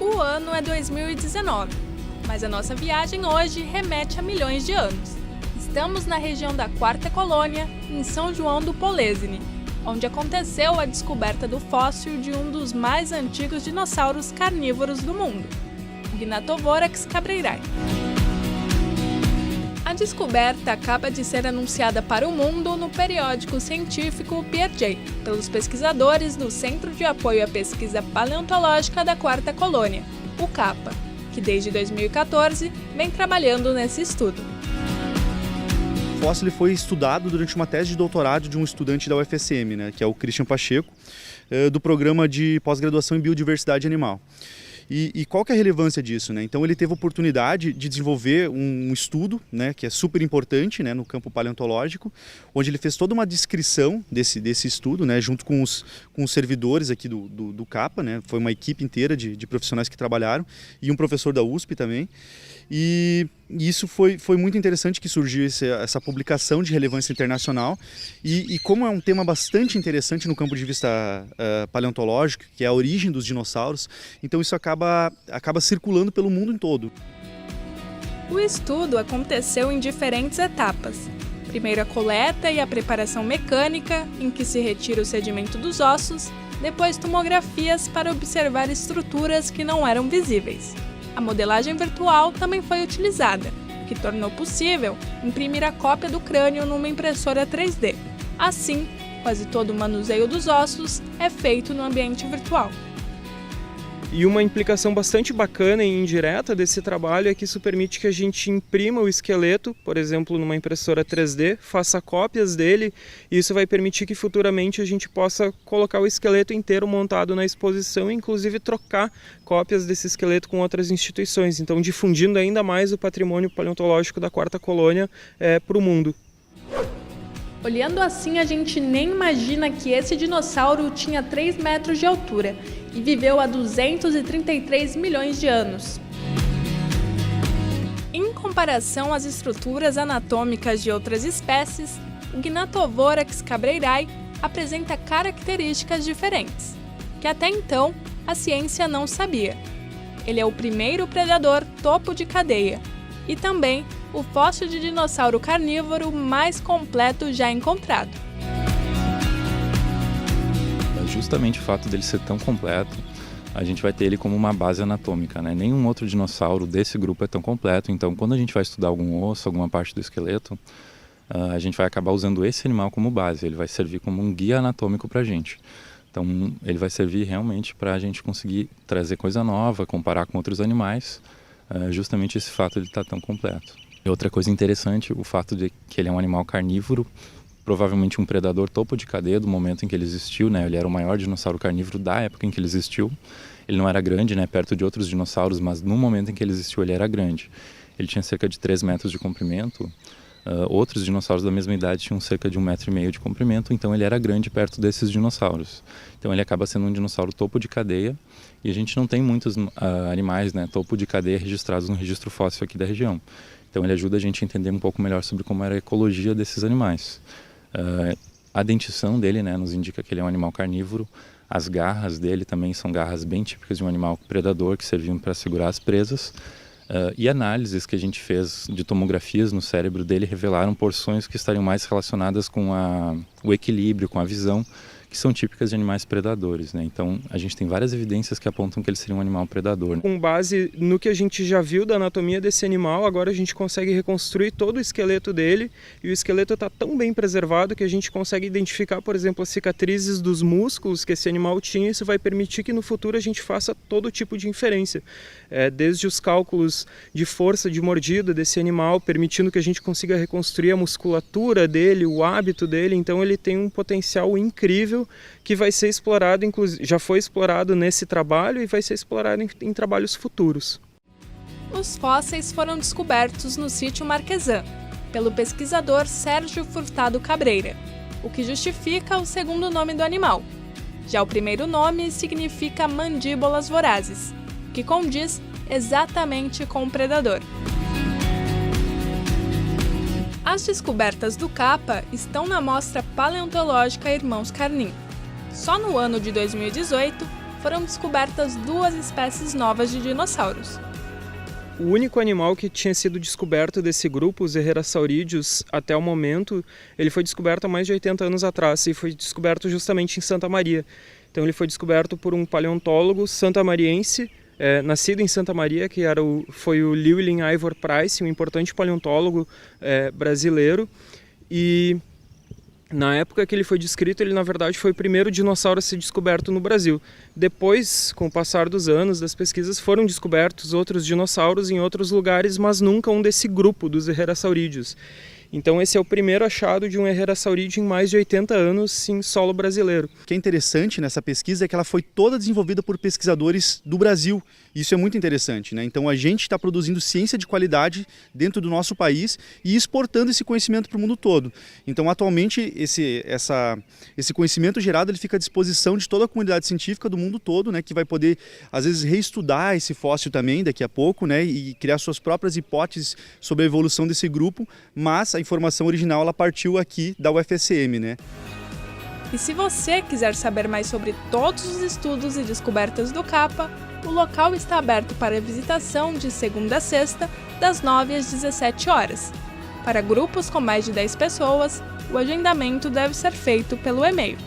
O ano é 2019, mas a nossa viagem hoje remete a milhões de anos. Estamos na região da Quarta Colônia, em São João do Polesine, onde aconteceu a descoberta do fóssil de um dos mais antigos dinossauros carnívoros do mundo, o Gnathovorax cabreyrae. A descoberta acaba de ser anunciada para o mundo no periódico científico Piaget, pelos pesquisadores do Centro de Apoio à Pesquisa Paleontológica da Quarta Colônia, o CAPA, que desde 2014 vem trabalhando nesse estudo. O fóssil foi estudado durante uma tese de doutorado de um estudante da UFSM, que é o Christian Pacheco, do programa de pós-graduação em biodiversidade animal. E qual que é a relevância disso? Então ele teve a oportunidade de desenvolver um estudo, que é super importante, no campo paleontológico, onde ele fez toda uma descrição desse estudo, junto com os servidores aqui do CAPA, foi uma equipe inteira de profissionais que trabalharam, e um professor da USP também. E isso foi muito interessante que surgiu essa publicação de relevância internacional e como é um tema bastante interessante no campo de vista paleontológico, que é a origem dos dinossauros, então isso acaba circulando pelo mundo em todo. O estudo aconteceu em diferentes etapas. Primeiro a coleta e a preparação mecânica, em que se retira o sedimento dos ossos, depois tomografias para observar estruturas que não eram visíveis. A modelagem virtual também foi utilizada, o que tornou possível imprimir a cópia do crânio numa impressora 3D. Assim, quase todo o manuseio dos ossos é feito no ambiente virtual. E uma implicação bastante bacana e indireta desse trabalho é que isso permite que a gente imprima o esqueleto, por exemplo, numa impressora 3D, faça cópias dele, e isso vai permitir que futuramente a gente possa colocar o esqueleto inteiro montado na exposição e inclusive trocar cópias desse esqueleto com outras instituições, então difundindo ainda mais o patrimônio paleontológico da Quarta Colônia para o mundo. Olhando assim, a gente nem imagina que esse dinossauro tinha 3 metros de altura e viveu há 233 milhões de anos. Em comparação às estruturas anatômicas de outras espécies, o Gnathovorax cabreyrae apresenta características diferentes, que até então a ciência não sabia. Ele é o primeiro predador topo de cadeia e também o fóssil de dinossauro carnívoro mais completo já encontrado. Justamente o fato dele ser tão completo, a gente vai ter ele como uma base anatômica, Nenhum outro dinossauro desse grupo é tão completo, então quando a gente vai estudar algum osso, alguma parte do esqueleto, a gente vai acabar usando esse animal como base, ele vai servir como um guia anatômico para a gente. Então ele vai servir realmente para a gente conseguir trazer coisa nova, comparar com outros animais, justamente esse fato de ele estar tão completo. E outra coisa interessante, o fato de que ele é um animal carnívoro, provavelmente um predador topo de cadeia do momento em que ele existiu, Ele era o maior dinossauro carnívoro da época em que ele existiu. Ele não era grande, perto de outros dinossauros, mas no momento em que ele existiu ele era grande. Ele tinha cerca de 3 metros de comprimento. Outros dinossauros da mesma idade tinham cerca de 1,5 metro de comprimento, então ele era grande perto desses dinossauros. Então ele acaba sendo um dinossauro topo de cadeia e a gente não tem muitos animais, topo de cadeia registrados no registro fóssil aqui da região. Então ele ajuda a gente a entender um pouco melhor sobre como era a ecologia desses animais. A dentição dele nos indica que ele é um animal carnívoro. As garras dele também são garras bem típicas de um animal predador que serviam para segurar as presas. E análises que a gente fez de tomografias no cérebro dele revelaram porções que estariam mais relacionadas com o equilíbrio, com a visão, que são típicas de animais predadores, Então a gente tem várias evidências que apontam que ele seria um animal predador. Com base no que a gente já viu da anatomia desse animal, agora a gente consegue reconstruir todo o esqueleto dele e o esqueleto está tão bem preservado que a gente consegue identificar, por exemplo, as cicatrizes dos músculos que esse animal tinha. Isso vai permitir que no futuro a gente faça todo tipo de inferência, desde os cálculos de força de mordida desse animal, permitindo que a gente consiga reconstruir a musculatura dele, o hábito dele. Então ele tem um potencial incrível que vai ser explorado, inclusive já foi explorado nesse trabalho e vai ser explorado em trabalhos futuros. Os fósseis foram descobertos no sítio Marquesan, pelo pesquisador Sérgio Furtado Cabreira, o que justifica o segundo nome do animal. Já o primeiro nome significa mandíbulas vorazes, que condiz exatamente com o predador. As descobertas do CAPA estão na Mostra Paleontológica Irmãos Carnim. Só no ano de 2018, foram descobertas 2 espécies novas de dinossauros. O único animal que tinha sido descoberto desse grupo, os Herrerasaurideus, até o momento, ele foi descoberto há mais de 80 anos atrás e foi descoberto justamente em Santa Maria. Então ele foi descoberto por um paleontólogo santamariense, nascido em Santa Maria, que foi o Llewellyn Ivor Price, um importante paleontólogo brasileiro. E na época que ele foi descrito, ele na verdade foi o primeiro dinossauro a ser descoberto no Brasil. Depois, com o passar dos anos, das pesquisas, foram descobertos outros dinossauros em outros lugares, mas nunca um desse grupo dos Herrerasaurideus. Então esse é o primeiro achado de um Herrerasauridae em mais de 80 anos em solo brasileiro. O que é interessante nessa pesquisa é que ela foi toda desenvolvida por pesquisadores do Brasil. Isso é muito interessante, né? Então a gente está produzindo ciência de qualidade dentro do nosso país e exportando esse conhecimento para o mundo todo. Então atualmente esse conhecimento gerado ele fica à disposição de toda a comunidade científica do mundo todo, né? Que vai poder às vezes reestudar esse fóssil também daqui a pouco, né? E criar suas próprias hipóteses sobre a evolução desse grupo, mas a informação original ela partiu aqui da UFSM, né? E se você quiser saber mais sobre todos os estudos e descobertas do CAPA, o local está aberto para visitação de segunda a sexta, das 9 às 17 horas. Para grupos com mais de 10 pessoas, o agendamento deve ser feito pelo e-mail.